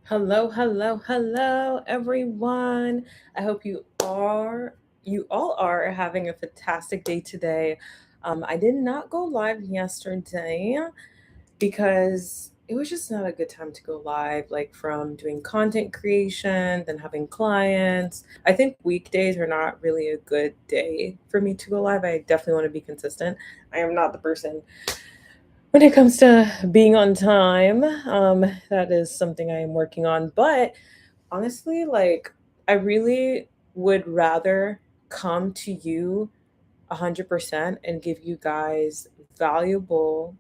Hello, hello, hello, everyone. I hope you all are having a fantastic day today. I did not go live yesterday because it was just not a good time to go live, like from doing content creation, then having clients. I think weekdays are not really a good day for me to go live. I definitely want to be consistent. I am not the person when it comes to being on time. That is something I am working on. But honestly, like, I really would rather come to you 100% and give you guys valuable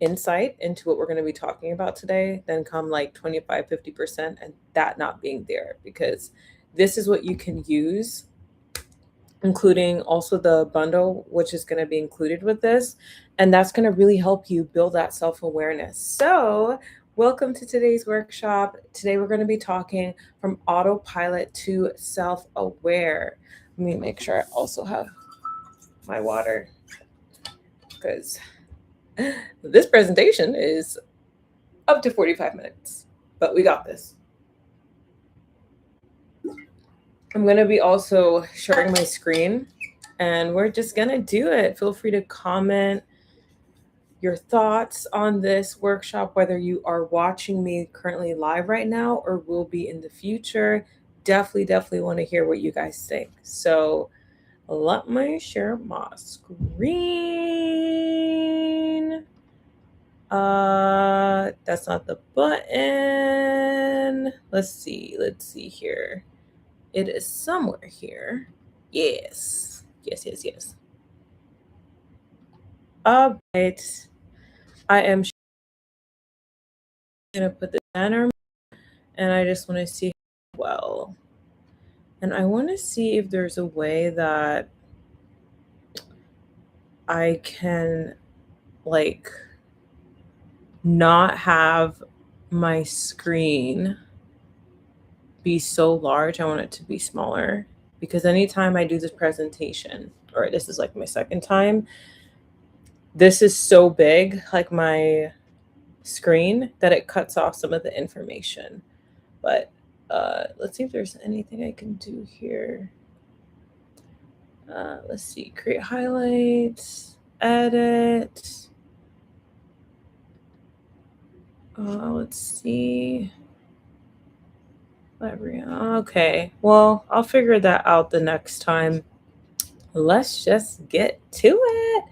insight into what we're going to be talking about today than come like 25, 50% and that not being there, because this is what you can use, including also the bundle, which is going to be included with this. And that's going to really help you build that self awareness. So, welcome to today's workshop. Today, we're going to be talking from autopilot to self aware. Let me make sure I also have my water because this presentation is up to 45 minutes, but we got this. I'm going to be also sharing my screen and we're just going to do it. Feel free to comment your thoughts on this workshop, whether you are watching me currently live right now or will be in the future. Definitely want to hear what you guys think. So let me share my screen. That's not the button. Let's see here. It is somewhere here. Yes. All right. I am gonna put the banner, and I just want to see well. And I want to see if there's a way that I can like not have my screen be so large. I want it to be smaller because anytime I do this presentation, or this is like my second time, this is so big, like my screen, that it cuts off some of the information. But let's see if there's anything I can do here. Let's see, create highlights, edit. Let's see. Okay, well, I'll figure that out the next time. Let's just get to it.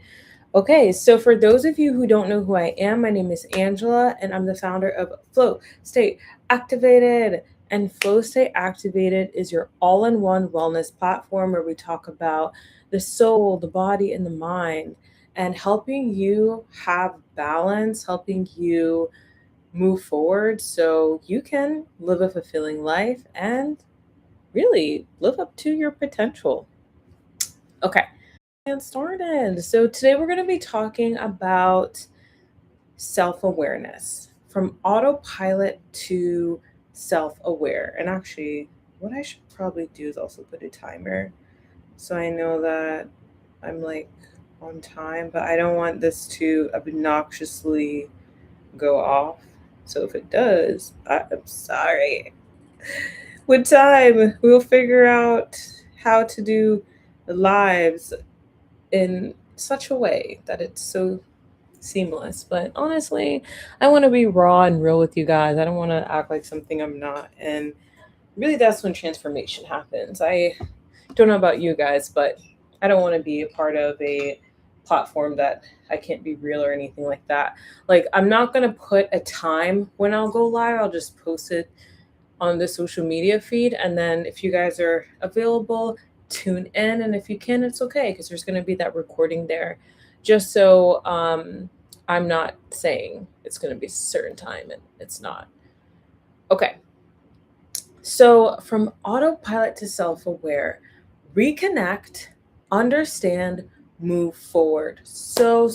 Okay, so for those of you who don't know who I am, my name is Angela, and I'm the founder of Flow Stay Activated. And Flow Stay Activated is your all in one wellness platform where we talk about the soul, the body, and the mind, and helping you have balance, helping you move forward so you can live a fulfilling life and really live up to your potential. Okay, and started. So today we're going to be talking about self awareness, from autopilot to self aware. And actually, what I should probably do is also put a timer so I know that I'm like on time, but I don't want this to obnoxiously go off. So if it does, I'm sorry. With time, we'll figure out how to do the lives in such a way that it's so seamless. But honestly, I want to be raw and real with you guys. I don't want to act like something I'm not. And really, that's when transformation happens. I don't know about you guys, but I don't want to be a part of a platform that I can't be real or anything like that. Like, I'm not going to put a time when I'll go live, I'll just post it on the social media feed. And then if you guys are available, tune in. And if you can, it's okay because there's going to be that recording there. Just so I'm not saying it's going to be a certain time and it's not. Okay. So from autopilot to self aware, reconnect, understand, move forward. So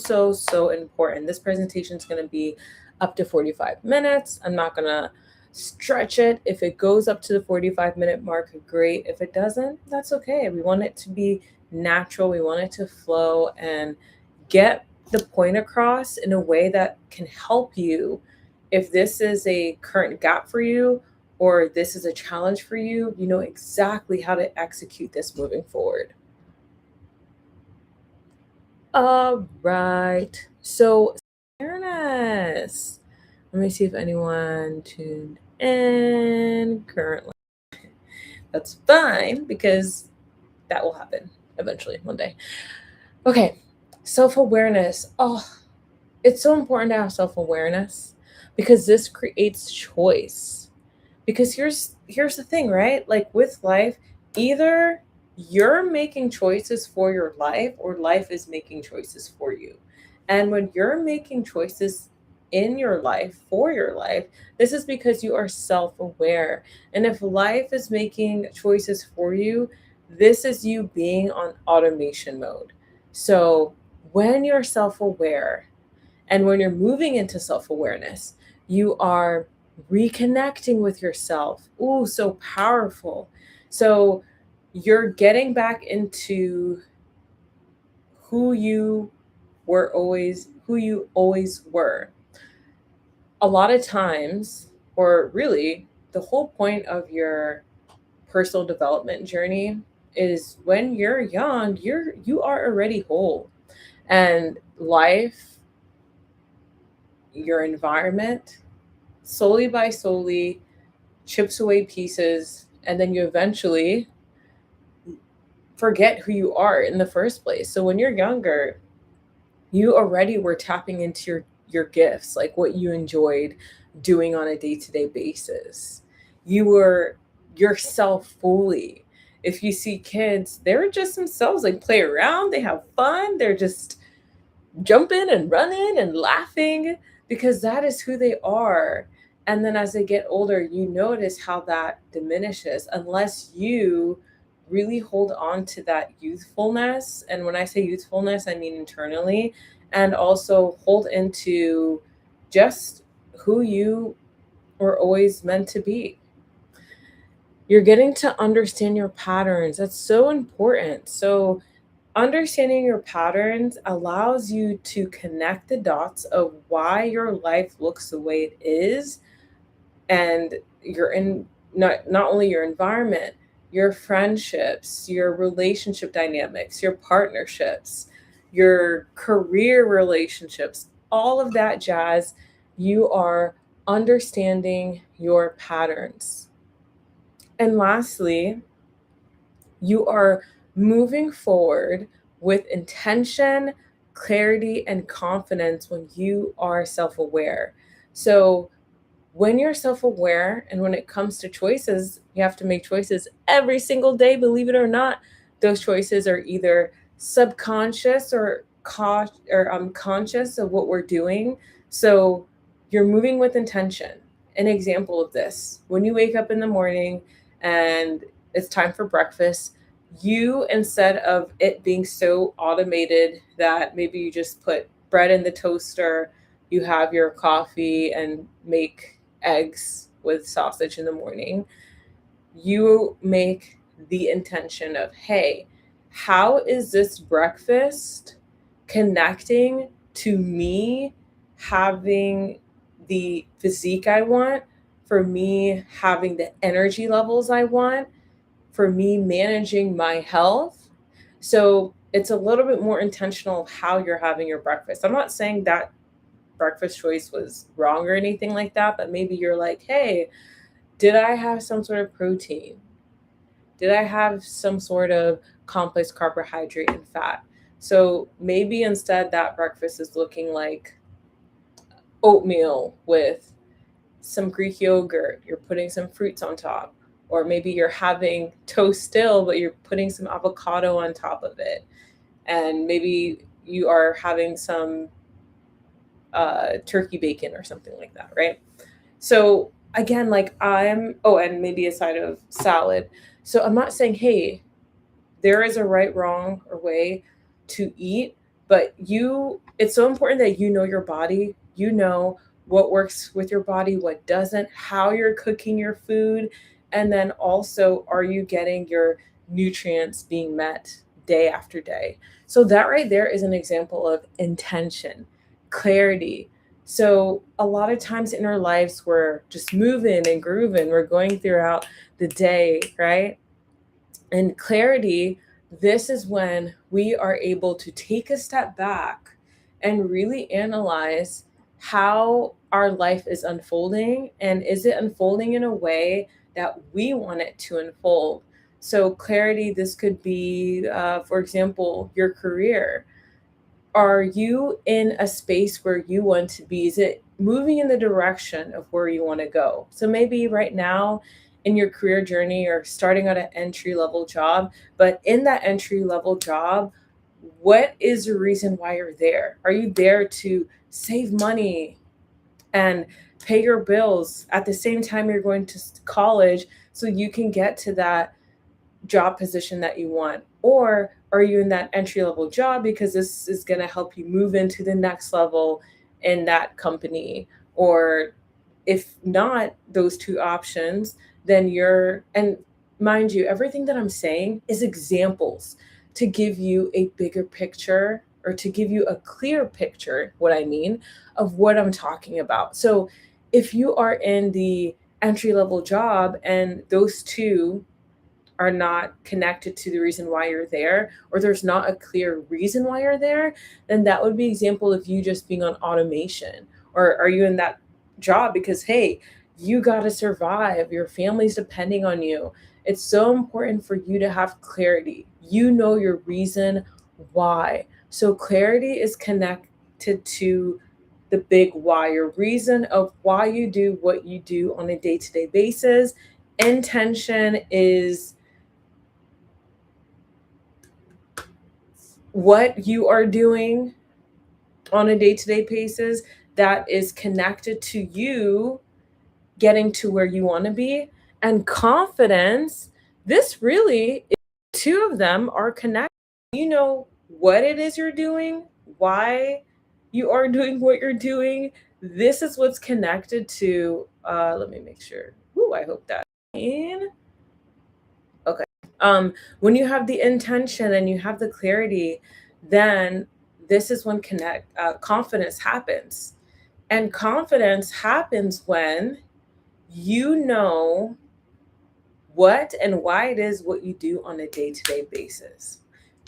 important. This presentation is going to be up to 45 minutes. I'm not going to stretch it. If it goes up to the 45-minute mark, great. If it doesn't, that's okay. We want it to be natural. We want it to flow and get the point across in a way that can help you if this is a current gap for you or this is a challenge for you, you know exactly how to execute this moving forward. All right. So, fairness. Let me see if anyone tuned in currently. That's fine because that will happen eventually one day. Okay. Self awareness. Oh, it's so important to have self awareness because this creates choice. Because here's the thing, right? Like with life, either you're making choices for your life or life is making choices for you. And when you're making choices in your life for your life, this is because you are self-aware. And if life is making choices for you, this is you being on automation mode. So when you're self-aware, and when you're moving into self awareness, you are reconnecting with yourself. Ooh, so powerful. So you're getting back into who you always were. A lot of times, or really, the whole point of your personal development journey is when you're young, you are already whole. And life, your environment, slowly by slowly chips away pieces, and then you eventually forget who you are in the first place. So when you're younger, you already were tapping into your gifts, like what you enjoyed doing on a day-to-day basis. You were yourself fully. If you see kids, they're just themselves, like play around, they have fun, they're just jumping and running and laughing because that is who they are. And then as they get older, you notice how that diminishes unless you really hold on to that youthfulness. And when I say youthfulness, I mean internally, and also hold into just who you were always meant to be. You're getting to understand your patterns. That's so important. So, understanding your patterns allows you to connect the dots of why your life looks the way it is, and you're in not only your environment, your friendships, your relationship dynamics, your partnerships, your career relationships, all of that jazz. You are understanding your patterns. And lastly, you are moving forward with intention, clarity, and confidence when you are self aware. So, when you're self aware and when it comes to choices, you have to make choices every single day, believe it or not. Those choices are either subconscious or conscious of what we're doing. So, you're moving with intention. An example of this: when you wake up in the morning and it's time for breakfast, you, instead of it being so automated that maybe you just put bread in the toaster, you have your coffee and make eggs with sausage in the morning, you make the intention of, hey, how is this breakfast connecting to me having the physique I want, for me having the energy levels I want, for me managing my health? So it's a little bit more intentional of how you're having your breakfast. I'm not saying that breakfast choice was wrong or anything like that, but maybe you're like, hey, did I have some sort of protein? Did I have some sort of complex carbohydrate and fat? So maybe instead that breakfast is looking like oatmeal with some Greek yogurt, you're putting some fruits on top. Or maybe you're having toast still, but you're putting some avocado on top of it. And maybe you are having some turkey bacon or something like that, right? So again, like and maybe a side of salad. So I'm not saying, hey, there is a right, wrong, or way to eat, but it's so important that you know your body, you know what works with your body, what doesn't, how you're cooking your food, and then also, are you getting your nutrients being met day after day? So that right there is an example of intention, clarity, So a lot of times in our lives, we're just moving and grooving, we're going throughout the day, right? And clarity, this is when we are able to take a step back and really analyze how our life is unfolding, and is it unfolding in a way that we want it to unfold. So clarity, this could be, for example, your career. Are you in a space where you want to be? Is it moving in the direction of where you want to go? So maybe right now in your career journey, you're starting at an entry level job, but in that entry level job, what is the reason why you're there? Are you there to save money and pay your bills at the same time you're going to college so you can get to that job position that you want? Or are you in that entry level job because this is going to help you move into the next level in that company? Or if not those two options, then you're, and mind you, everything that I'm saying is examples to give you a bigger picture, or to give you a clear picture, what I mean, of what I'm talking about. So if you are in the entry level job and those two are not connected to the reason why you're there, or there's not a clear reason why you're there, then that would be example of you just being on automation. Or are you in that job because, hey, you got to survive, your family's depending on you? It's so important for you to have clarity. You know your reason why. So clarity is connected to the big why, your reason of why you do what you do on a day-to-day basis. Intention is what you are doing on a day-to-day basis that is connected to you getting to where you want to be. And confidence, this really, two of them are connected. You know what it is you're doing, why you are doing what you're doing. This is what's connected to, let me make sure. Ooh, I hope that in. Okay. When you have the intention and you have the clarity, then this is when confidence happens. And confidence happens when you know what and why it is what you do on a day-to-day basis.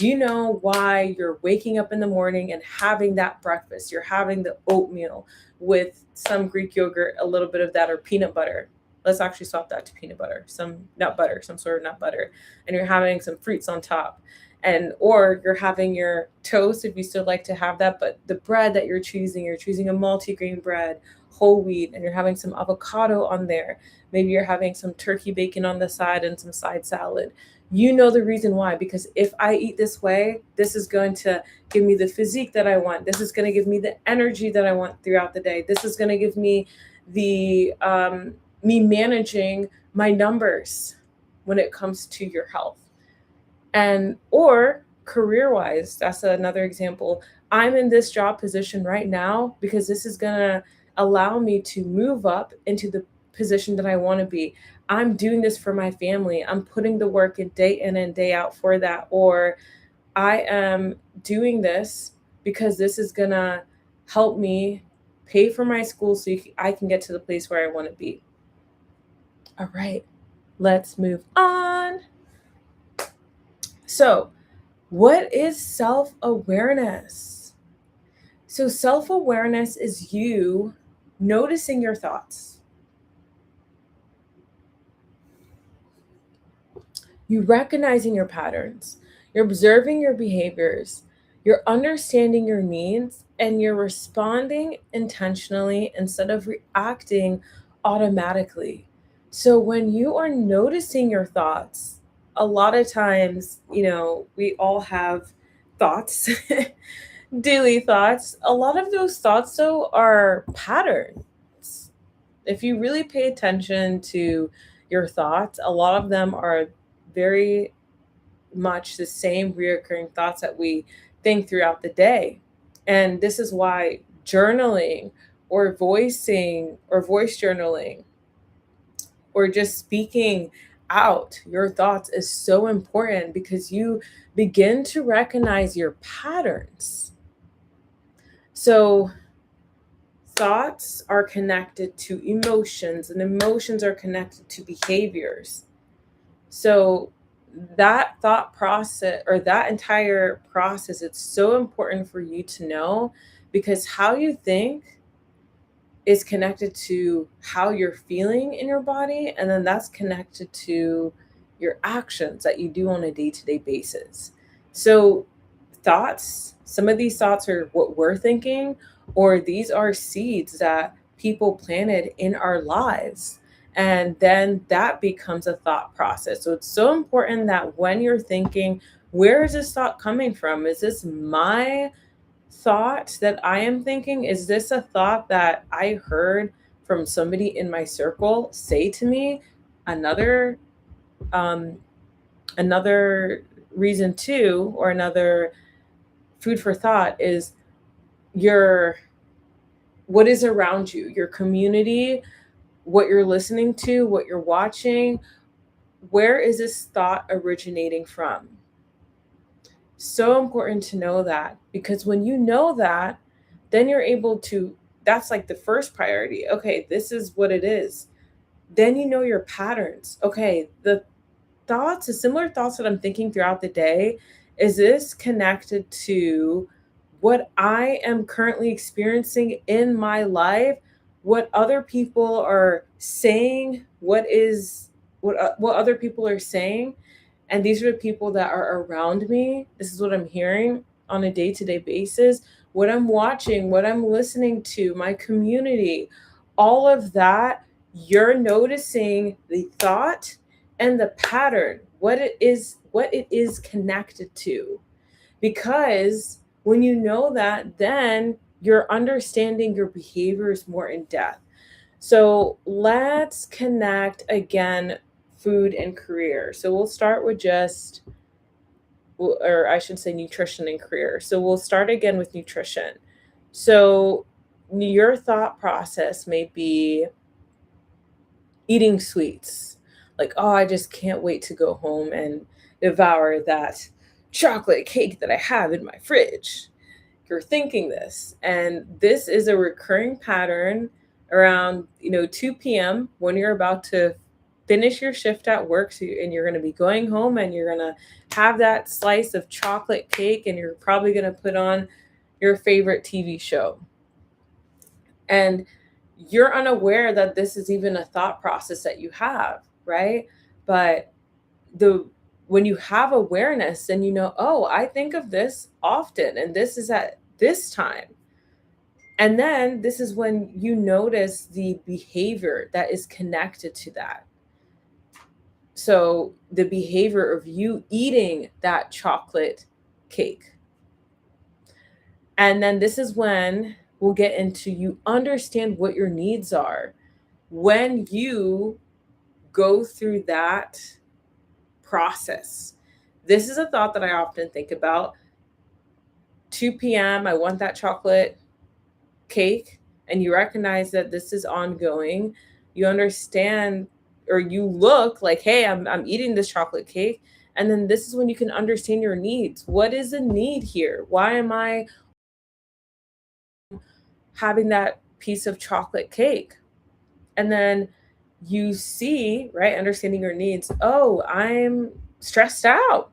You know why you're waking up in the morning and having that breakfast. You're having the oatmeal with some Greek yogurt, a little bit of that, or peanut butter. Let's actually swap that to peanut butter, some nut butter, some sort of nut butter, and you're having some fruits on top. And or you're having your toast if you still like to have that, but the bread that you're choosing a multi-grain bread, whole wheat, and you're having some avocado on there. Maybe you're having some turkey bacon on the side and some side salad. You know the reason why, because if I eat this way, this is going to give me the physique that I want. This is going to give me the energy that I want throughout the day. This is going to give me the me managing my numbers when it comes to your health. And or career wise, that's another example. I'm in this job position right now because this is going to allow me to move up into the position that I want to be. I'm doing this for my family. I'm putting the work in and day out for that. Or I am doing this because this is going to help me pay for my school so I can get to the place where I want to be. All right, let's move on. So, what is self awareness? So, self awareness is you noticing your thoughts, you recognizing your patterns, you're observing your behaviors, you're understanding your needs, and you're responding intentionally instead of reacting automatically. So, when you are noticing your thoughts, a lot of times, we all have thoughts, daily thoughts. A lot of those thoughts, though, are patterns. If you really pay attention to your thoughts, a lot of them are very much the same reoccurring thoughts that we think throughout the day. And this is why journaling or voicing or voice journaling or just speaking out your thoughts is so important, because you begin to recognize your patterns. So thoughts are connected to emotions, and emotions are connected to behaviors. So that thought process, or that entire process, it's so important for you to know, because how you think is connected to how you're feeling in your body, and then that's connected to your actions that you do on a day-to-day basis. So thoughts, some of these thoughts are what we're thinking, or these are seeds that people planted in our lives, and then that becomes a thought process. So it's so important that when you're thinking, where is this thought coming from? Is this my thought that I am thinking? Is this a thought that I heard from somebody in my circle say to me? Another um another reason too, or another food for thought, is your what is around you, your community, what you're listening to, what you're watching. Where is this thought originating from? So important to know that, because when you know that, then you're able to, that's like the first priority. Okay, this is what it is. Then you know your patterns. Okay, the similar thoughts that I'm thinking throughout the day, is this connected to what I am currently experiencing in my life? What other people are saying? What other people are saying? And these are the people that are around me. This is what I'm hearing on a day-to-day basis. What I'm watching, what I'm listening to, my community, all of that. You're noticing the thought and the pattern, what it is connected to. Because when you know that, then you're understanding your behaviors more in depth. So let's connect again, food and career. So we'll start with just, or I should say, nutrition and career. So we'll start again with nutrition. So your thought process may be eating sweets. Like, oh, I just can't wait to go home and devour that chocolate cake that I have in my fridge. You're thinking this, and this is a recurring pattern around 2 p.m., when you're about to finish your shift at work. So and you're going to be going home, and you're going to have that slice of chocolate cake, and you're probably going to put on your favorite TV show, and you're unaware that this is even a thought process that you have, right? But the when you have awareness, then you know, oh, I think of this often, and this is at this time. And then this is when you notice the behavior that is connected to that. So the behavior of you eating that chocolate cake. And then this is when we'll get into, you understand what your needs are. When you go through that process, this is a thought that I often think about. 2 p.m., I want that chocolate cake, and you recognize that this is ongoing. You understand, or you look like, hey, I'm eating this chocolate cake. And then this is when you can understand your needs. What is the need here? Why am I having that piece of chocolate cake? And then you see, right, understanding your needs. Oh, I'm stressed out.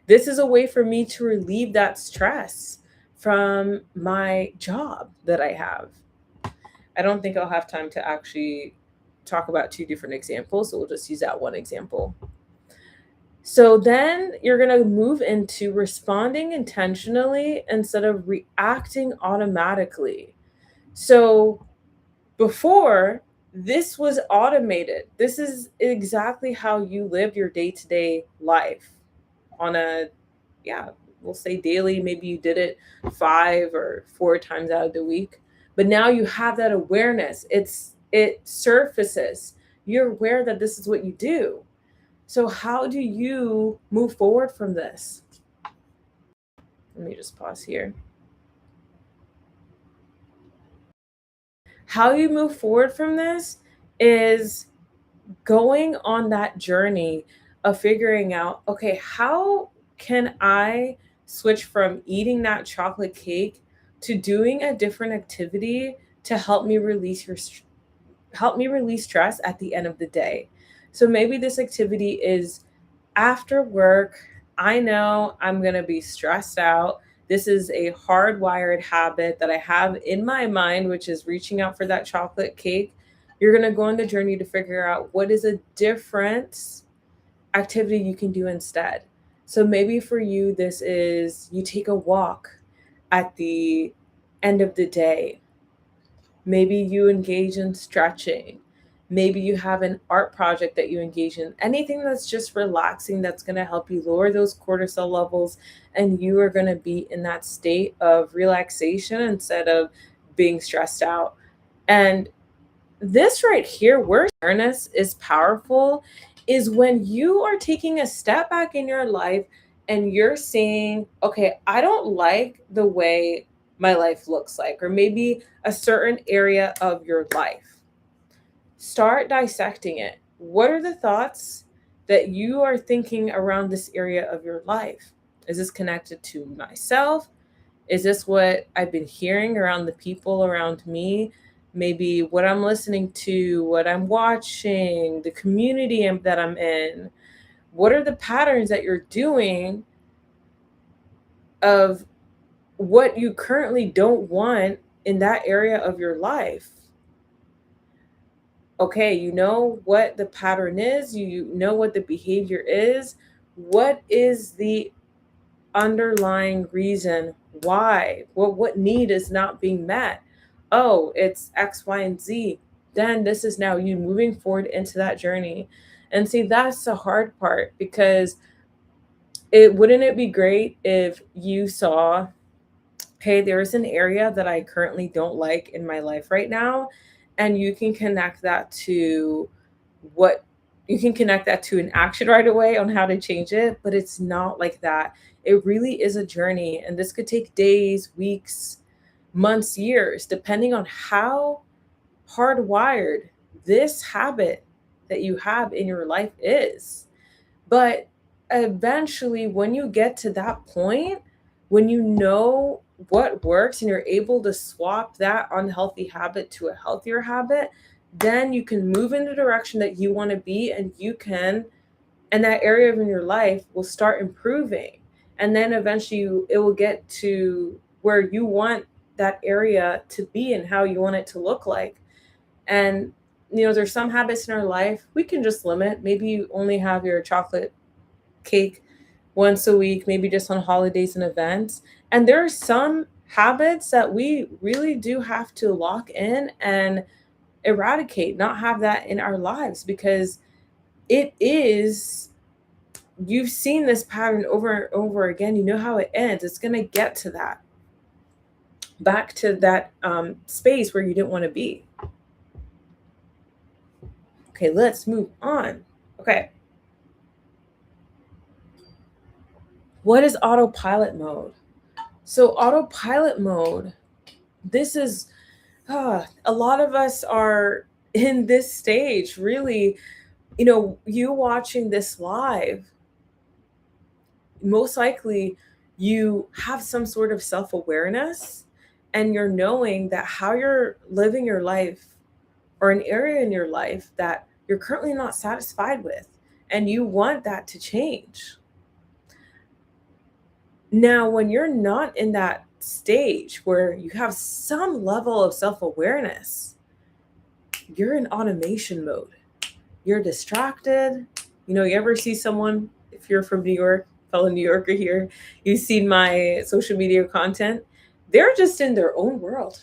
This is a way for me to relieve that stress from my job that I have. I don't think I'll have time to actually talk about two different examples, so we'll just use that one example. So then you're going to move into responding intentionally instead of reacting automatically. So before, this was automated. This is exactly how you live your day-to-day life on a, yeah, we'll say daily. Maybe you did it 5 or 4 times out of the week, but now you have that awareness. It surfaces. You're aware that this is what you do. So how do you move forward from this? Let me just pause here. How you move forward from this is going on that journey of figuring out, okay, how can I switch from eating that chocolate cake to doing a different activity to help me release stress at the end of the day. So maybe this activity is after work. I know I'm going to be stressed out. This is a hardwired habit that I have in my mind, which is reaching out for that chocolate cake. You're going to go on the journey to figure out what is a different activity you can do instead. So maybe for you, this is you take a walk at the end of the day. Maybe you engage in stretching. Maybe you have an art project that you engage in. Anything that's just relaxing, that's going to help you lower those cortisol levels, and you are going to be in that state of relaxation instead of being stressed out. And this right here, where awareness is powerful, is when you are taking a step back in your life and you're saying, okay, I don't like the way my life looks like, or maybe a certain area of your life. Start dissecting it. What are the thoughts that you are thinking around this area of your life? Is this connected to myself? Is this what I've been hearing around the people around me? Maybe what I'm listening to, what I'm watching, the community that I'm in. What are the patterns that you're doing of what you currently don't want in that area of your life? Okay, you know what the pattern is, you know what the behavior is. What is the underlying reason why? What need is not being met? Oh, it's X, Y, and Z. Then this is now you moving forward into that journey. And see, that's the hard part, because it wouldn't it be great if you saw, hey, there's an area that I currently don't like in my life right now, and you can connect that to what you can connect that to an action right away on how to change it, but it's not like that. It really is a journey, and this could take days, weeks, months, years, depending on how hardwired this habit that you have in your life is. But eventually, when you get to that point, when you know what works and you're able to swap that unhealthy habit to a healthier habit, then you can move in the direction that you want to be, and you can, and that area of in your life will start improving. And then eventually it will get to where you want that area to be and how you want it to look like. And there's some habits in our life we can just limit. Maybe you only have your chocolate cake once a week, maybe just on holidays and events. And there are some habits that we really do have to lock in and eradicate, not have that in our lives, because it is, you've seen this pattern over and over again. You know how it ends. It's going to get to that, back to that space where you didn't want to be. Okay, let's move on. Okay. What is autopilot mode? So, autopilot mode, this is, a lot of us are in this stage, really. You watching this live, most likely you have some sort of self awareness, and you're knowing that how you're living your life, or an area in your life that you're currently not satisfied with, and you want that to change. Now, when you're not in that stage where you have some level of self awareness, you're in automation mode. You're distracted. You ever see someone, if you're from New York, fellow New Yorker here, you've seen my social media content, they're just in their own world.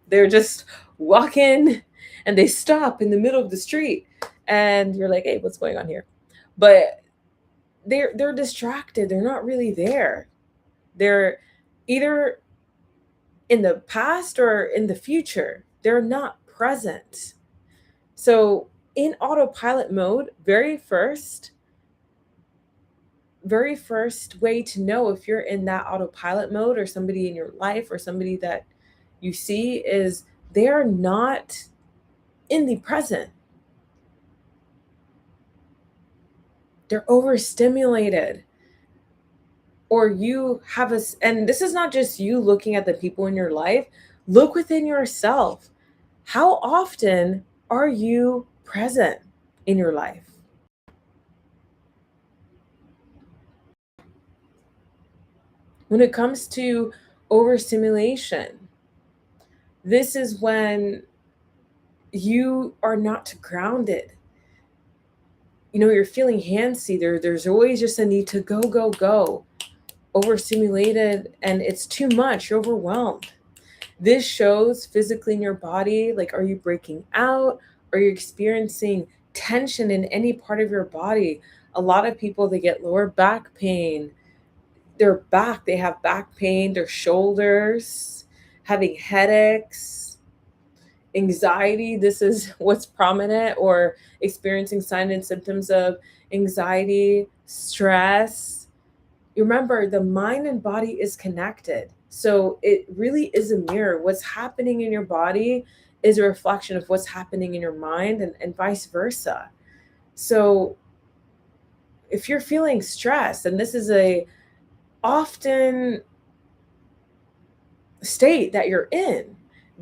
They're just walking and they stop in the middle of the street, and you're like, hey, what's going on here? But they're distracted. They're not really there. They're either in the past or in the future. They're not present. So in autopilot mode, very first way to know if you're in that autopilot mode, or somebody in your life or somebody that you see, is they're not in the present. They're overstimulated. Or you have and this is not just you looking at the people in your life, Look within yourself. How often are you present in your life? When it comes to overstimulation, this is when you are not grounded. You're feeling handsy. There's always just a need to go, go, go. Overstimulated, and it's too much. You're overwhelmed. This shows physically in your body, like, are you breaking out? Are you experiencing tension in any part of your body? A lot of people, they get lower back pain. Their back, they have back pain, their shoulders, having headaches, anxiety. This is what's prominent, or experiencing signs and symptoms of anxiety, stress. Remember, the mind and body is connected. So it really is a mirror. What's happening in your body is a reflection of what's happening in your mind, and vice versa. So if you're feeling stressed, and this is a often state that you're in,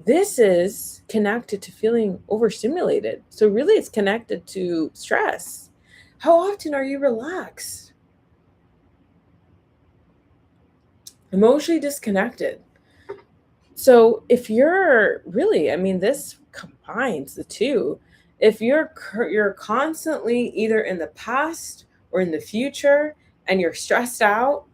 this is connected to feeling overstimulated. So really it's connected to stress. How often are you relaxed? Emotionally disconnected. So if you're really, I mean, this combines the two. If you're constantly either in the past or in the future and you're stressed out,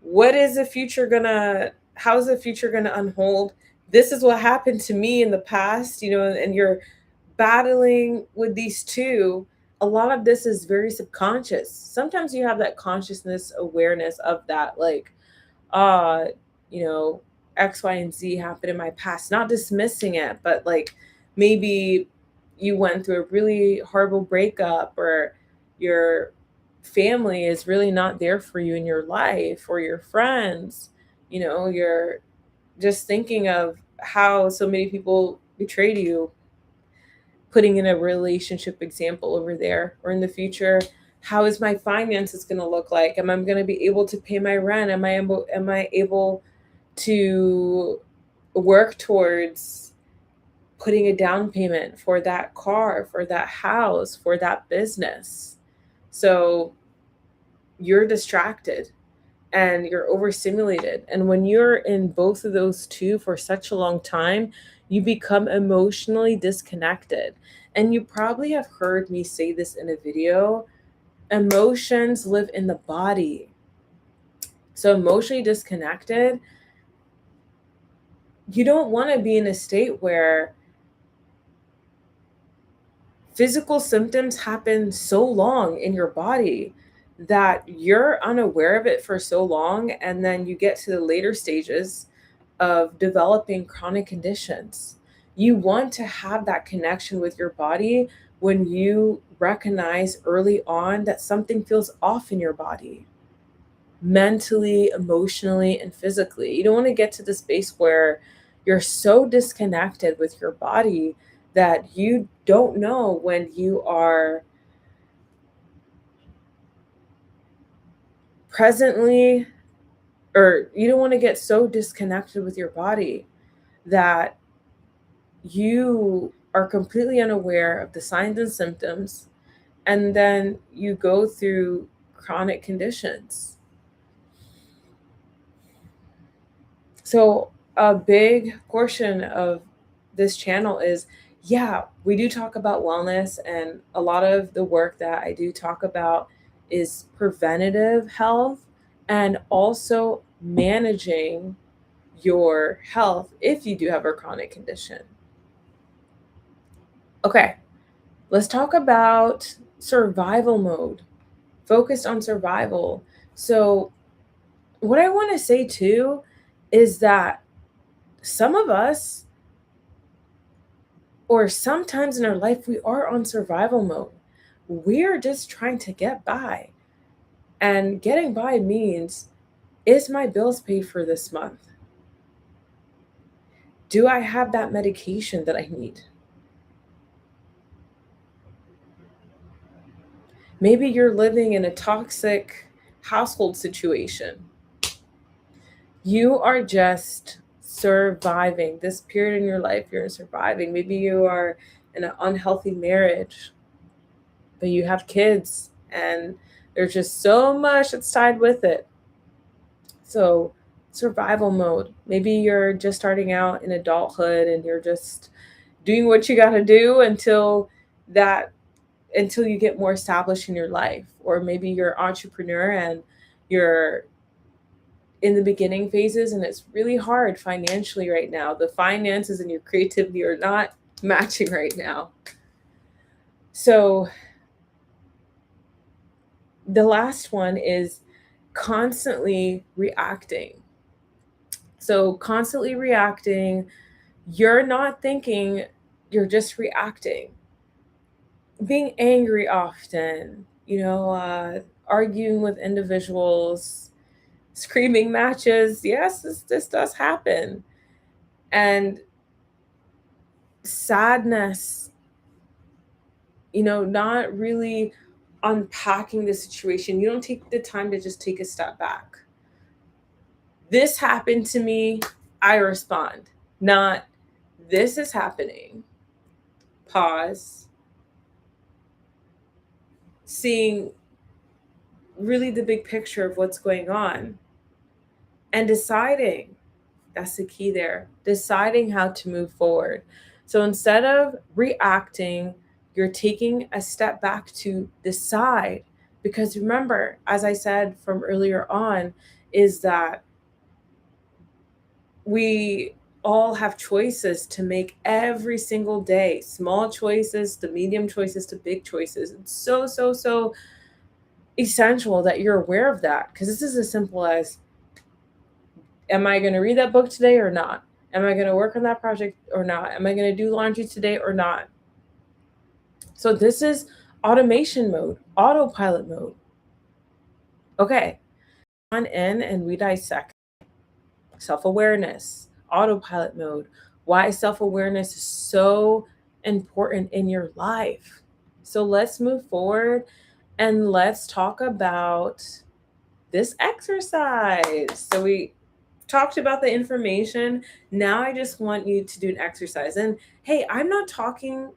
what is the future gonna how's the future gonna unfold? This is what happened to me in the past, and you're battling with these two. A lot of this is very subconscious. Sometimes you have that consciousness awareness of that, like, uh, you know, X, Y, and Z happened in my past, not dismissing it, but like maybe you went through a really horrible breakup, or your family is really not there for you in your life, or your friends. You're just thinking of how so many people betrayed you, putting in a relationship example over there, or in the future, how is my finances going to look like? Am I going to be able to pay my rent? Am I able to work towards putting a down payment for that car, for that house, for that business? So you're distracted and you're overstimulated. And when you're in both of those two for such a long time, you become emotionally disconnected. And you probably have heard me say this in a video: emotions live in the body. So, emotionally disconnected, you don't want to be in a state where physical symptoms happen so long in your body that you're unaware of it for so long, and then you get to the later stages of developing chronic conditions. You want to have that connection with your body when you recognize early on that something feels off in your body, mentally, emotionally, and physically. You don't want to get to the space where you're so disconnected with your body that you don't know when you are presently, or you don't want to get so disconnected with your body that you are completely unaware of the signs and symptoms, and then you go through chronic conditions. So a big portion of this channel is, yeah, we do talk about wellness, and a lot of the work that I do talk about is preventative health, and also managing your health if you do have a chronic condition. Okay, let's talk about survival mode, focused on survival. So, what I want to say too is that some of us, or sometimes in our life, we are on survival mode. We're just trying to get by. And getting by means, is my bills paid for this month? Do I have that medication that I need? Maybe you're living in a toxic household situation. You are just surviving this period in your life. You're surviving. Maybe you are in an unhealthy marriage, but you have kids and there's just so much that's tied with it. So, survival mode. Maybe you're just starting out in adulthood and you're just doing what you got to do that until you get more established in your life. Or maybe you're an entrepreneur and you're in the beginning phases and it's really hard financially right now. The finances and your creativity are not matching right now. So the last one is constantly reacting. So constantly reacting, you're not thinking, you're just reacting. Being angry often, arguing with individuals, screaming matches. Yes, this does happen. And sadness, not really unpacking the situation. You don't take the time to just take a step back. This happened to me, I respond. Not, this is happening. Pause. Seeing really the big picture of what's going on and deciding. That's the key there. Deciding how to move forward. So instead of reacting, you're taking a step back to decide. Because remember, as I said from earlier on, is that we all have choices to make every single day, small choices to medium choices to big choices. It's so, so, so essential that you're aware of that, because this is as simple as, am I going to read that book today or not? Am I going to work on that project or not? Am I going to do laundry today or not? So this is automation mode, autopilot mode. Okay, on in and we dissect self-awareness, autopilot mode. Why self-awareness is so important in your life. So let's move forward and let's talk about this exercise. So we talked about the information. Now I just want you to do an exercise. And hey, I'm not talking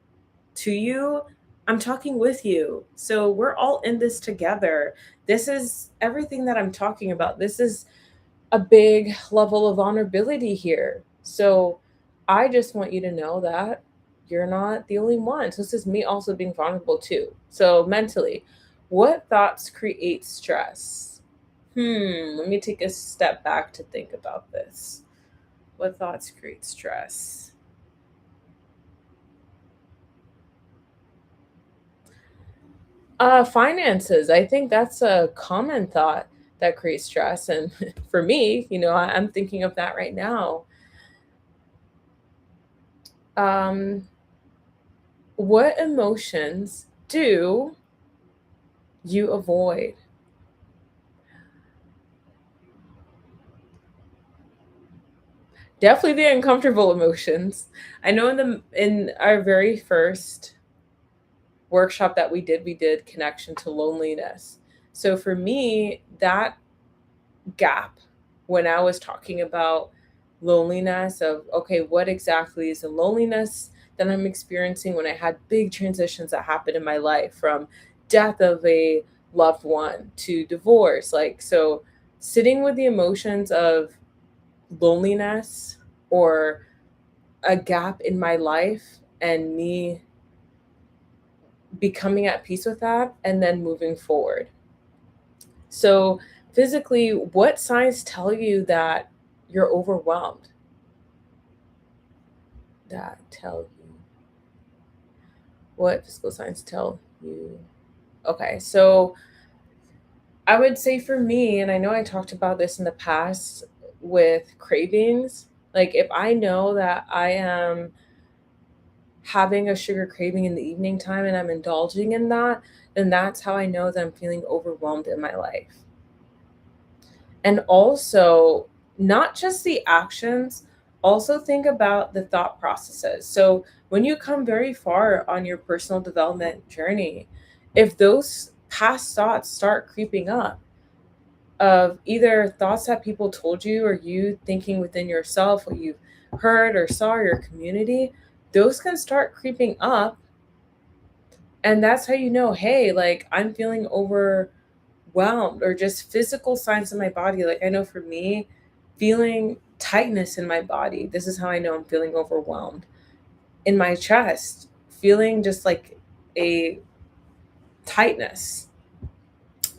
to you, I'm talking with you. So we're all in this together. This is everything that I'm talking about. This is a big level of vulnerability here. So I just want you to know that you're not the only one. So this is me also being vulnerable too. So mentally, what thoughts create stress? Let me take a step back to think about this. What thoughts create stress? Finances. I think that's a common thought that creates stress. And for me, I'm thinking of that right now. Um, what emotions do you avoid? Definitely the uncomfortable emotions. I know in our very first workshop that we did connection to loneliness. So for me, that gap when I was talking about loneliness of, okay, what exactly is the loneliness that I'm experiencing when I had big transitions that happened in my life, from death of a loved one to divorce. Like, so sitting with the emotions of loneliness or a gap in my life and me becoming at peace with that and then moving forward. So, physically, what signs tell you that you're overwhelmed? That tell you what physical signs tell you? Okay, so I would say for me, and I know I talked about this in the past with cravings, like if I know that I am having a sugar craving in the evening time and I'm indulging in that, then that's how I know that I'm feeling overwhelmed in my life. And also, not just the actions, also think about the thought processes. So, when you come very far on your personal development journey, if those past thoughts start creeping up, of either thoughts that people told you or you thinking within yourself, what you've heard or saw your community, those can start creeping up. And that's how you know, hey, like I'm feeling overwhelmed, or just physical signs in my body. Like I know for me, feeling tightness in my body, this is how I know I'm feeling overwhelmed. In my chest, feeling just like a tightness.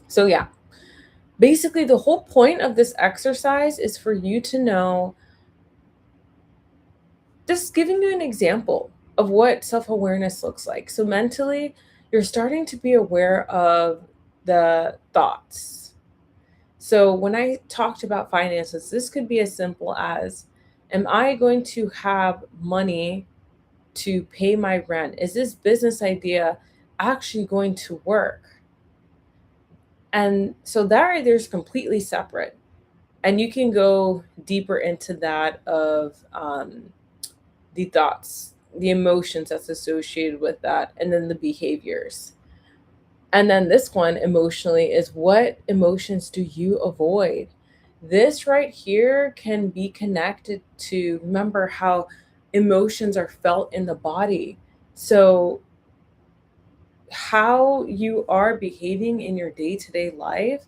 So, yeah, basically, the whole point of this exercise is for you to know, just giving you an example of what self awareness looks like. So, mentally, you're starting to be aware of the thoughts. So, when I talked about finances, this could be as simple as, am I going to have money to pay my rent? Is this business idea actually going to work? And so that right there is completely separate. And you can go deeper into that of the thoughts, the emotions that's associated with that, and then the behaviors. And then this one emotionally is, what emotions do you avoid? This right here can be connected to, remember how emotions are felt in the body. So, how you are behaving in your day to day life,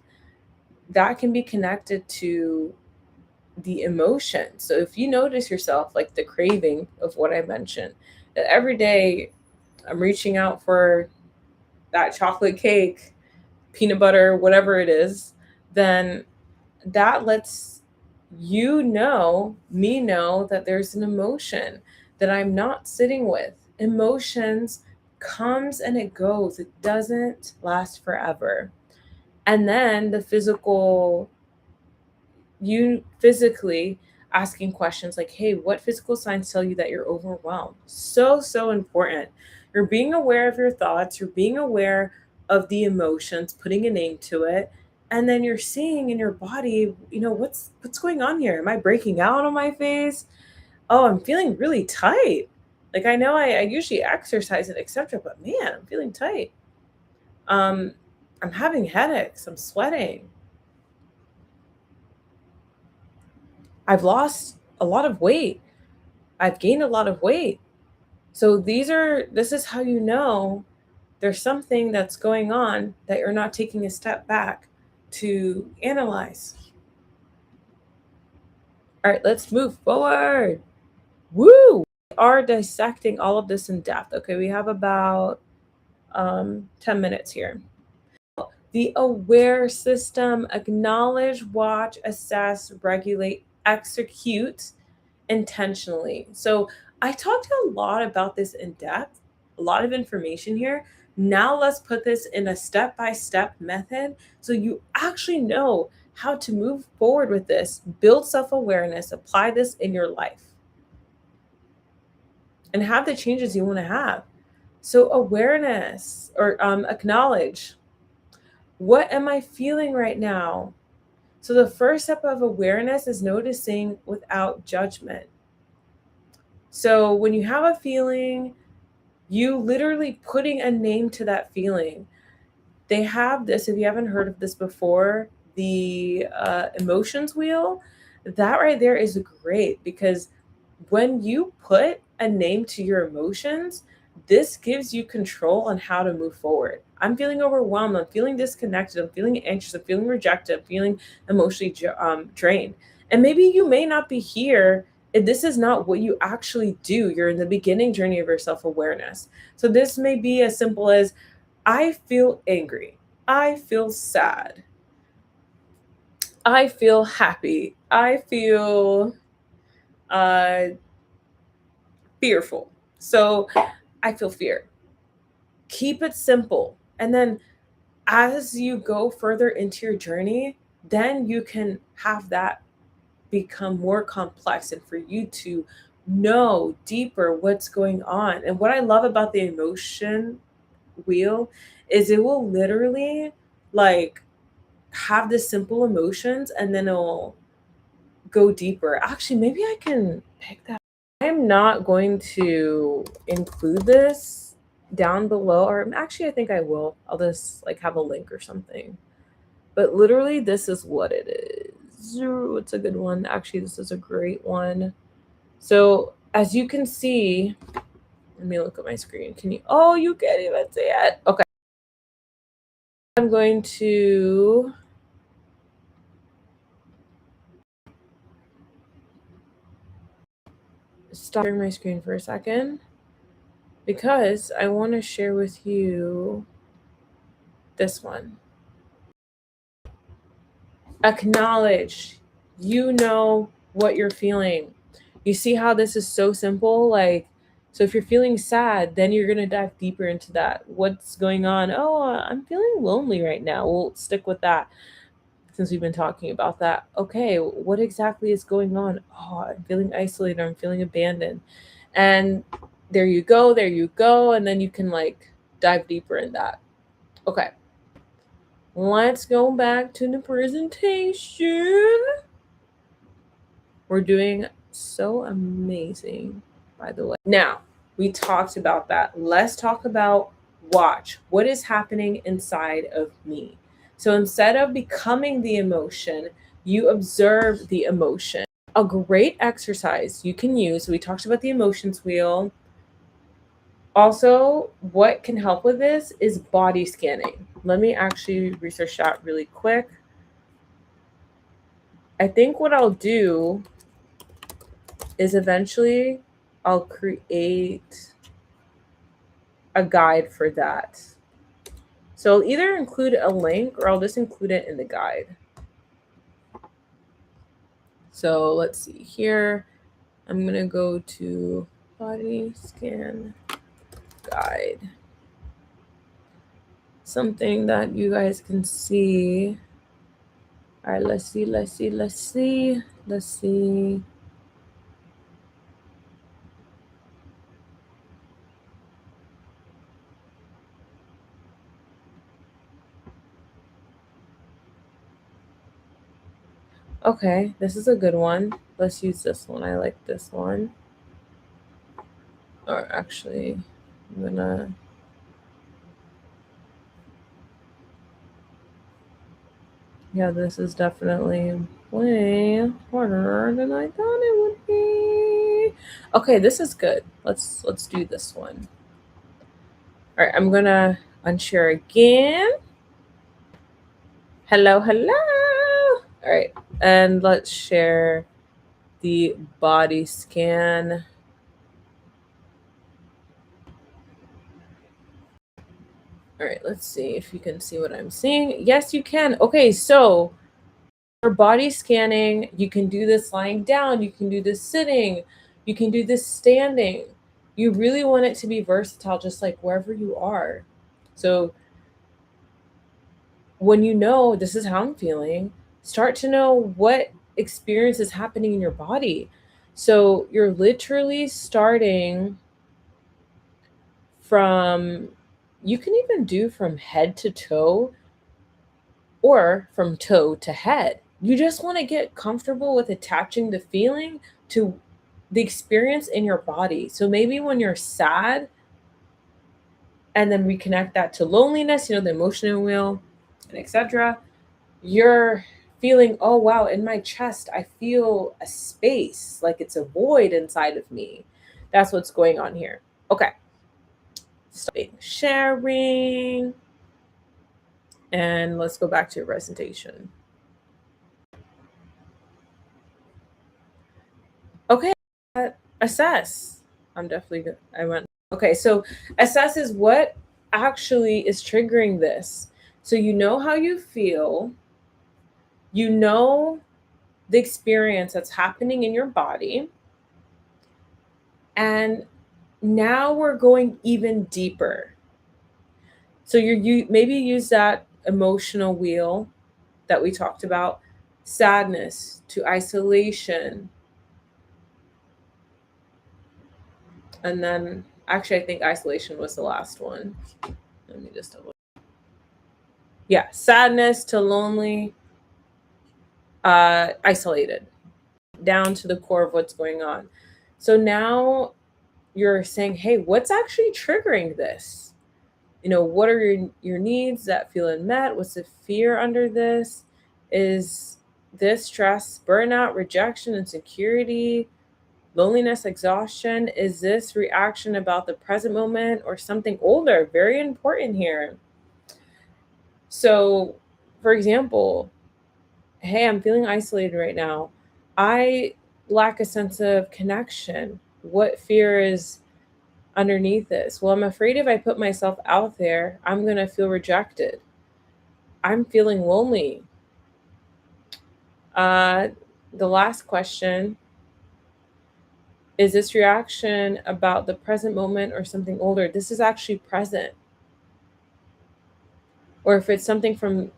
that can be connected to the emotion. So if you notice yourself, like the craving of what I mentioned, that every day I'm reaching out for that chocolate cake, peanut butter, whatever it is, then that lets you know, me know, that there's an emotion that I'm not sitting with. Emotions comes and it goes. It doesn't last forever. And then the physical, you physically asking questions like, hey, what physical signs tell you that you're overwhelmed? So important. You're being aware of your thoughts, you're being aware of the emotions, putting a name to it, and then you're seeing in your body, what's going on here? Am I breaking out on my face? Oh, I'm feeling really tight. Like I know I usually exercise and etc., but man, I'm feeling tight. um I'm having headaches, I'm sweating, I've lost a lot of weight, I've gained a lot of weight. So this is how you know there's something that's going on that you're not taking a step back to analyze. All right, let's move forward. Woo! We are dissecting all of this in depth. Okay, we have about 10 minutes here. The aware system: acknowledge, watch, assess, regulate, execute intentionally. So I talked a lot about this in depth, a lot of information here. Now let's put this in a step by step method so you actually know how to move forward with this, build self awareness, apply this in your life, and have the changes you want to have. So, awareness, or acknowledge, what am I feeling right now? So, the first step of awareness is noticing without judgment. So when you have a feeling, you literally putting a name to that feeling. They have this, if you haven't heard of this before, the emotions wheel. That right there is great because when you put a name to your emotions, this gives you control on how to move forward. I'm feeling overwhelmed. I'm feeling disconnected. I'm feeling anxious. I'm feeling rejected. I'm feeling emotionally drained. And maybe you may not be here if this is not what you actually do. You're in the beginning journey of your self awareness. So this may be as simple as, I feel angry. I feel sad. I feel happy. I feel uh, fearful. So I feel fear. Keep it simple. And then as you go further into your journey, then you can have that become more complex and for you to know deeper what's going on. And what I love about the emotion wheel is it will literally like have the simple emotions and then it'll go deeper. Actually, maybe I can pick that. I'm not going to include this down below, or actually, I think I will. I'll just like have a link or something. but literally this is what it is. It's a good one. Actually, this is a great one. So as you can see, let me look at my screen. Can you, oh, you can't even see it. Okay. I'm going to stop sharing my screen for a second because I want to share with you this one. Acknowledge, you know what you're feeling. You see how this is so simple? Like, so if you're feeling sad, then you're going to dive deeper into that. What's going on? Oh, I'm feeling lonely right now. We'll stick with that since we've been talking about that. Okay, what exactly is going on? Oh, I'm feeling isolated. I'm feeling abandoned. And there you go. There you go. And then you can like dive deeper in that. Okay. Let's go back to the presentation. We're doing so amazing, by the way. Now, we talked about that. Let's talk about watch. What is happening inside of me? So instead of becoming the emotion, you observe the emotion. A great exercise you can use, we talked about the emotions wheel. Also, what can help with this is body scanning. Let me actually research that really quick. I think what I'll do is eventually I'll create a guide for that. So I'll either include a link or I'll just include it in the guide. So let's see here. I'm going to go to body scan guide. Something that you guys can see. All right, let's see. Okay, this is a good one. Let's use this one. I like this one. Or actually, I'm gonna. Yeah, this is definitely way harder than I thought it would be. Okay, this is good. Let's do this one. All right, I'm gonna unshare again. Hello. All right, and let's share the body scan. All right, let's see if you can see what I'm seeing. Yes, you can. Okay, so for body scanning, you can do this lying down, you can do this sitting, you can do this standing. You really want it to be versatile, just like wherever you are. So when you know this is how I'm feeling, start to know what experience is happening in your body. So you're literally starting from, you can even do from head to toe or from toe to head. You just want to get comfortable with attaching the feeling to the experience in your body. So maybe when you're sad, and then we connect that to loneliness, the emotional wheel, and etc. You're feeling, oh wow, in my chest, I feel a space, like it's a void inside of me. That's what's going on here. Okay. Stopping sharing. And let's go back to your presentation. Okay, assess. I'm definitely good. I went. Okay, so assess is what actually is triggering this. So you know how you feel, you know the experience that's happening in your body, and now we're going even deeper. So you maybe use that emotional wheel that we talked about, sadness to isolation. And then actually I think isolation was the last one. Let me just double. Yeah, sadness to lonely, isolated, down to the core of what's going on. So now you're saying, hey, what's actually triggering this? What are your needs that feel unmet? What's the fear under this? Is this stress, burnout, rejection, insecurity, loneliness, exhaustion? Is this reaction about the present moment or something older? Very important here. So, for example, hey, I'm feeling isolated right now. I lack a sense of connection. What fear is underneath this? Well, I'm afraid if I put myself out there, I'm going to feel rejected. I'm feeling lonely. Uh, the last question, is this reaction about the present moment or something older? This is actually present. Or if it's something from,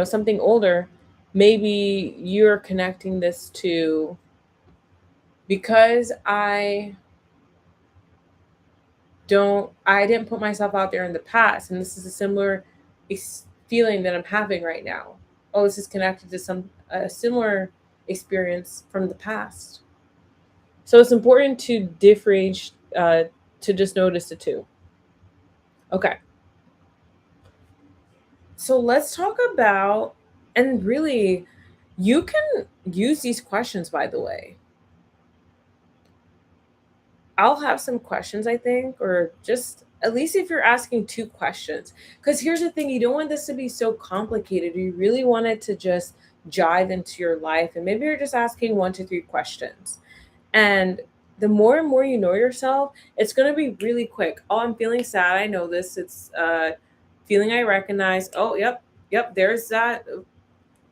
something older, maybe you're connecting this to, because I didn't put myself out there in the past, and this is a similar feeling that I'm having right now. Oh, this is connected to a similar experience from the past. So it's important to differentiate, to just notice the two. Okay, so let's talk about, and really, you can use these questions, by the way. I'll have some questions, I think, or just at least if you're asking two questions. Because here's the thing, you don't want this to be so complicated. You really want it to just jive into your life. And maybe you're just asking 1 to 3 questions. And the more and more you know yourself, it's going to be really quick. Oh, I'm feeling sad. I know this. It's feeling I recognize. Oh, yep, there's that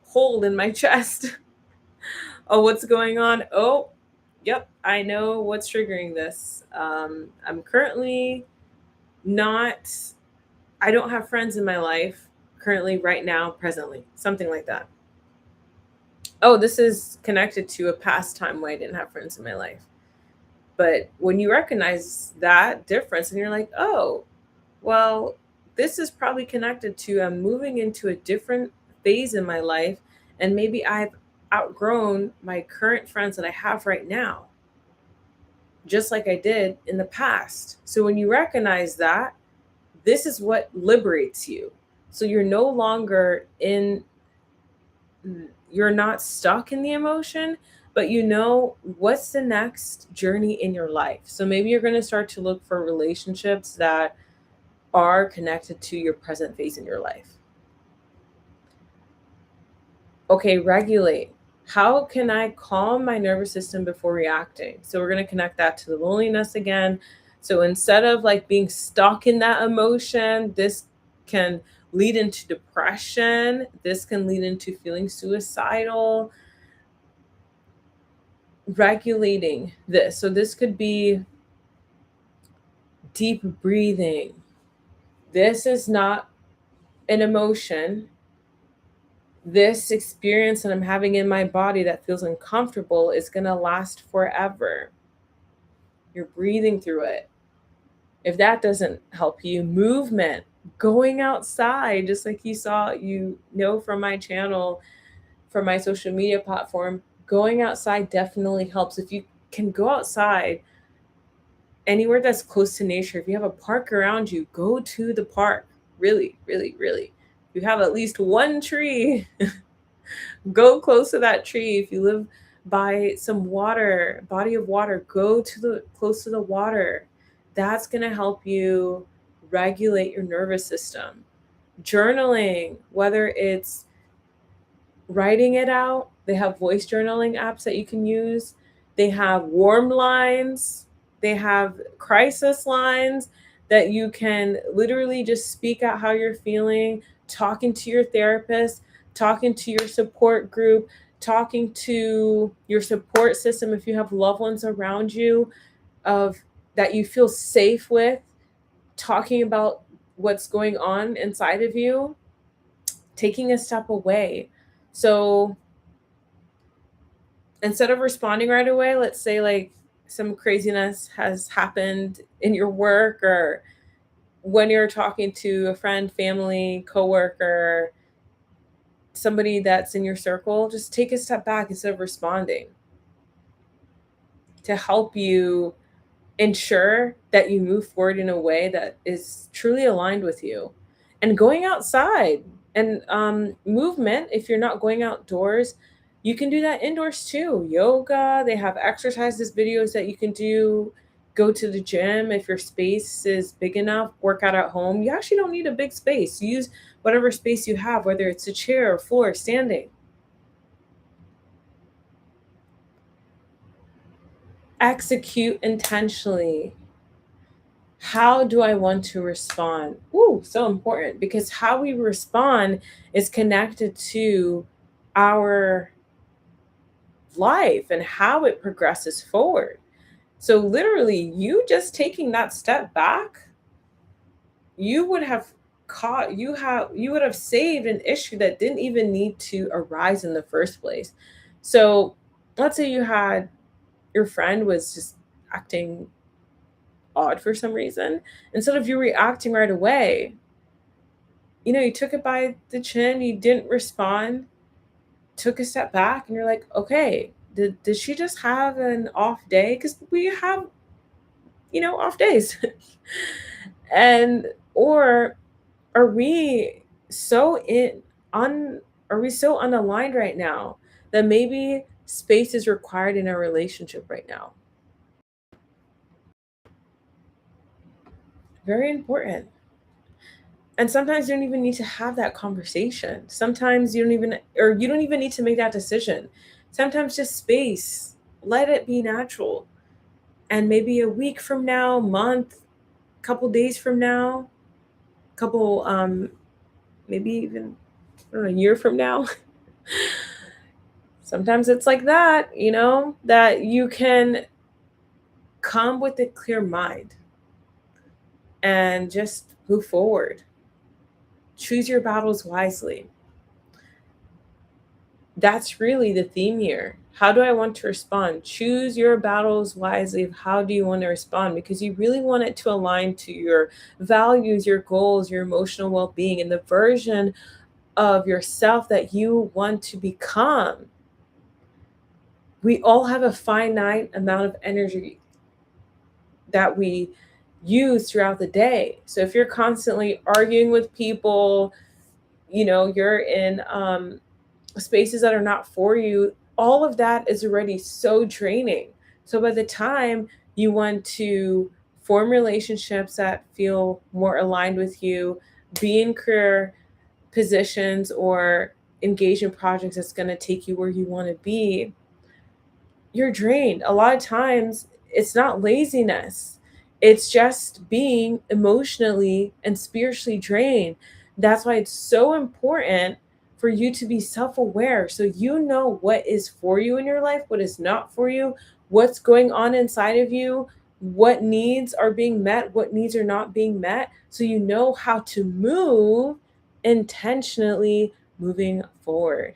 hole in my chest. Oh, what's going on? Oh, yep, I know what's triggering this. I'm currently not, I don't have friends in my life currently, right now, presently, something like that. Oh, this is connected to a past time when I didn't have friends in my life. But when you recognize that difference and you're like, oh, well, this is probably connected to I'm moving into a different phase in my life, and maybe I've outgrown my current friends that I have right now, just like I did in the past. So when you recognize that, this is what liberates you. So you're not stuck in the emotion, but you know what's the next journey in your life. So maybe you're going to start to look for relationships that are connected to your present phase in your life. Okay, regulate. How can I calm my nervous system before reacting? So we're going to connect that to the loneliness again. So instead of like being stuck in that emotion, this can lead into depression. This can lead into feeling suicidal. Regulating this. So this could be deep breathing. This is not an emotion. This experience that I'm having in my body that feels uncomfortable is going to last forever. You're breathing through it. If that doesn't help you, movement, going outside, just like from my channel, from my social media platform, going outside definitely helps. If you can go outside anywhere that's close to nature, if you have a park around you, go to the park. Really, really, really. If you have at least one tree, go close to that tree. If you live by some body of water, go to the close to the water. That's going to help you regulate your nervous system. Journaling, whether it's writing it out, they have voice journaling apps that you can use. They have warm lines, they have crisis lines that you can literally just speak out how you're feeling, talking to your therapist, talking to your support group, talking to your support system if you have loved ones around you of that you feel safe with, talking about what's going on inside of you, taking a step away. So instead of responding right away, let's say like some craziness has happened in your work, or when you're talking to a friend, family, coworker, somebody that's in your circle, just take a step back instead of responding to help you ensure that you move forward in a way that is truly aligned with you. And going outside and movement, if you're not going outdoors, you can do that indoors too. Yoga, they have exercises videos that you can do. Go to the gym if your space is big enough. Work out at home. You actually don't need a big space. Use whatever space you have, whether it's a chair or floor, standing. Execute intentionally. How do I want to respond? Ooh, so important, because how we respond is connected to our life and how it progresses forward. So literally, you just taking that step back, you would have you would have saved an issue that didn't even need to arise in the first place. So let's say you had your friend was just acting odd for some reason. Instead of you reacting right away, you took it by the chin, you didn't respond, took a step back, and you're like, okay, did she just have an off day? Because we have, off days. And or are we so in un are we so unaligned right now that maybe space is required in our relationship right now? Very important. And sometimes you don't even need to have that conversation. Sometimes you don't even need to make that decision. Sometimes just space, let it be natural. And maybe a week from now, month, couple days from now, couple, maybe even, I don't know, a year from now. Sometimes it's like that, that you can come with a clear mind and just move forward. Choose your battles wisely. That's really the theme here. How do I want to respond? Choose your battles wisely of how do you want to respond, because you really want it to align to your values, your goals, your emotional well-being, and the version of yourself that you want to become. We all have a finite amount of energy that we use throughout the day. So if you're constantly arguing with people, you're in spaces that are not for you, all of that is already so draining. So by the time you want to form relationships that feel more aligned with you, be in career positions or engage in projects that's going to take you where you want to be, you're drained. A lot of times it's not laziness. It's just being emotionally and spiritually drained. That's why it's so important for you to be self-aware so you know what is for you in your life, what is not for you, what's going on inside of you, what needs are being met, what needs are not being met, so you know how to move intentionally moving forward.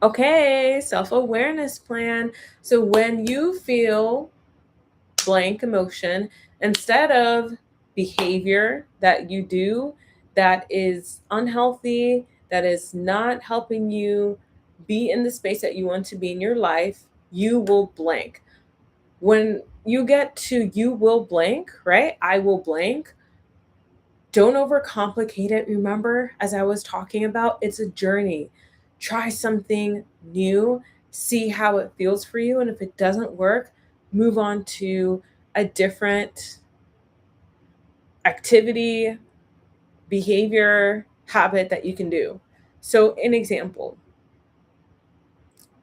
Okay, self-awareness plan. So when you feel blank emotion, instead of behavior that you do that is unhealthy, that is not helping you be in the space that you want to be in your life, you will blank. When you get to you will blank, right? I will blank. Don't overcomplicate it. Remember, as I was talking about, it's a journey. Try something new, see how it feels for you. And if it doesn't work, move on to a different activity, behavior, habit that you can do. So, an example,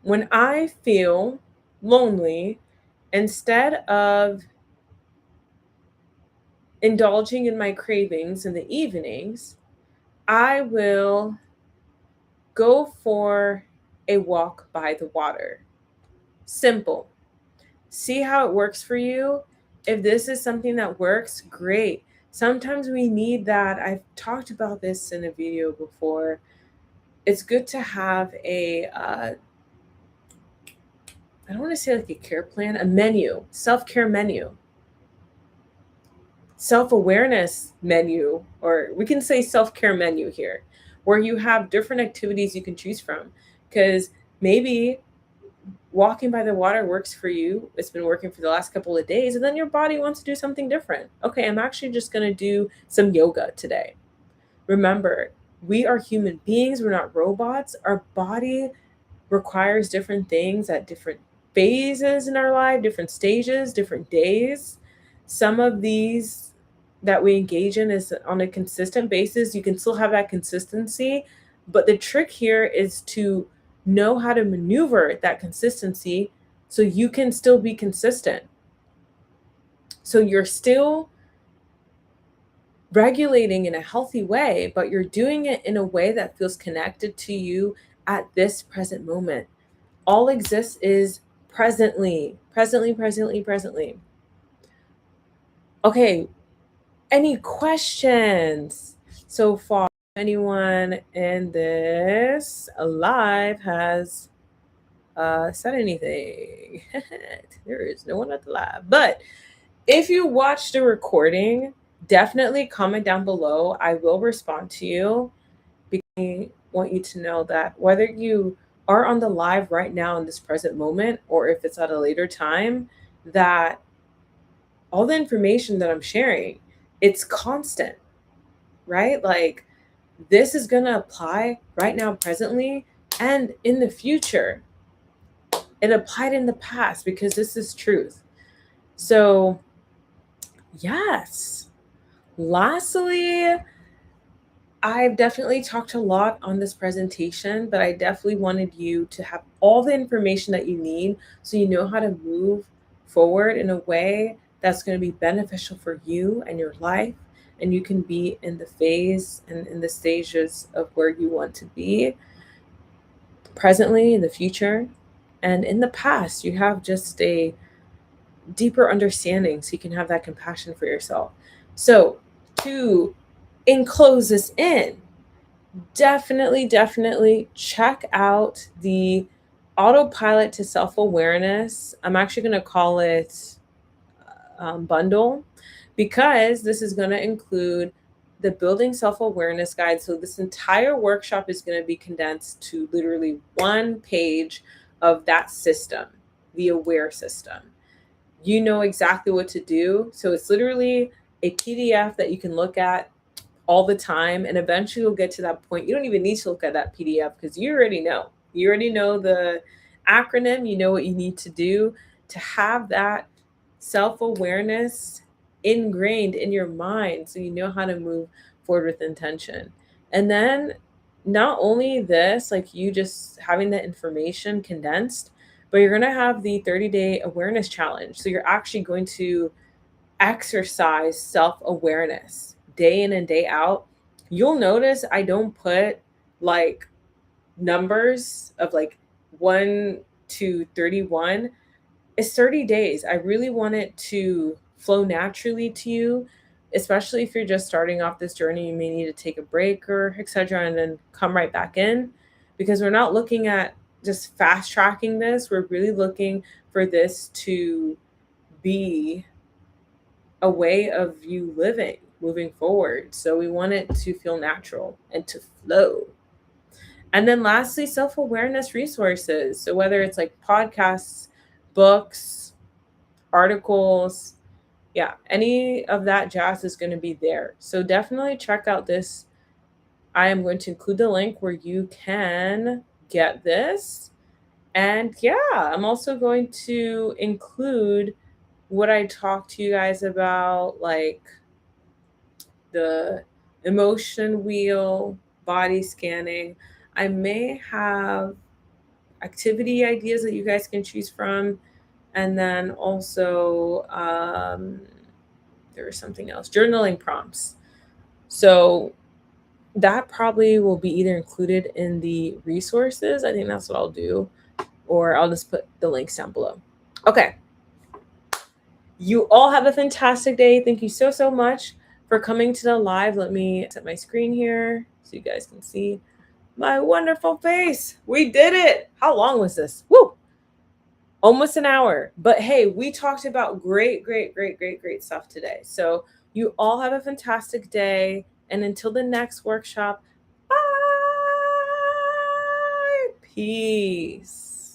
when I feel lonely, instead of indulging in my cravings in the evenings, I will go for a walk by the water. Simple. See how it works for you. If this is something that works, great. Sometimes we need that. I've talked about this in a video before. It's good to have I don't want to say like a care plan, a menu, self care menu, self awareness menu, or we can say self care menu here, where you have different activities you can choose from. Because maybe walking by the water works for you. It's been working for the last couple of days, and then your body wants to do something different. Okay, I'm actually just going to do some yoga today. Remember, we are human beings, we're not robots. Our body requires different things at different phases in our life, different stages, different days. Some of these that we engage in is on a consistent basis. You can still have that consistency, but the trick here is to know how to maneuver that consistency so you can still be consistent. So you're still regulating in a healthy way, but you're doing it in a way that feels connected to you at this present moment. All exists is presently, presently, presently, presently. Okay, any questions so far? Anyone in this live has said anything? There is no one at the live. But if you watch the recording, definitely comment down below. I will respond to you. I want you to know that whether you are on the live right now in this present moment or if it's at a later time, that all the information that I'm sharing, it's constant, right? Like this is going to apply right now, presently, and in the future. It applied in the past because this is truth. So, yes. Lastly, I've definitely talked a lot on this presentation, but I definitely wanted you to have all the information that you need so you know how to move forward in a way that's going to be beneficial for you and your life. And you can be in the phase and in the stages of where you want to be presently, in the future, and in the past. You have just a deeper understanding so you can have that compassion for yourself. So, to enclose this in, definitely check out the Autopilot to Self-Awareness. I'm actually going to call it bundle, because this is going to include the Building Self-Awareness Guide. So this entire workshop is going to be condensed to literally one page of that system, the aware system. You know exactly what to do. So it's literally a PDF that you can look at all the time, and eventually you'll get to that point. You don't even need to look at that PDF because you already know. You already know the acronym, you know what you need to do to have that self-awareness ingrained in your mind so you know how to move forward with intention. And then not only this, like you just having the information condensed, but you're going to have the 30-day awareness challenge. So you're actually going to exercise self-awareness day in and day out. You'll notice I don't put like numbers of like 1 to 31. It's 30 days. I really want it to flow naturally to you, especially if you're just starting off this journey. You may need to take a break or etc. and then come right back in, because we're not looking at just fast tracking this. We're really looking for this to be a way of you living moving forward. So we want it to feel natural and to flow. And then lastly, self-awareness resources. So whether it's like podcasts, books, articles, yeah, any of that jazz is going to be there. So definitely check out this. I am going to include the link where you can get this. And yeah, I'm also going to include what I talked to you guys about, like the emotion wheel, body scanning. I may have activity ideas that you guys can choose from. And then also, there was something else, journaling prompts. So that probably will be either included in the resources. I think that's what I'll do, or I'll just put the links down below. Okay. You all have a fantastic day. Thank you so much for coming to the live. Let me set my screen here so you guys can see my wonderful face. We did it. How long was this? Woo! Almost an hour. But hey, we talked about great stuff today. So you all have a fantastic day. And until the next workshop, bye. Peace.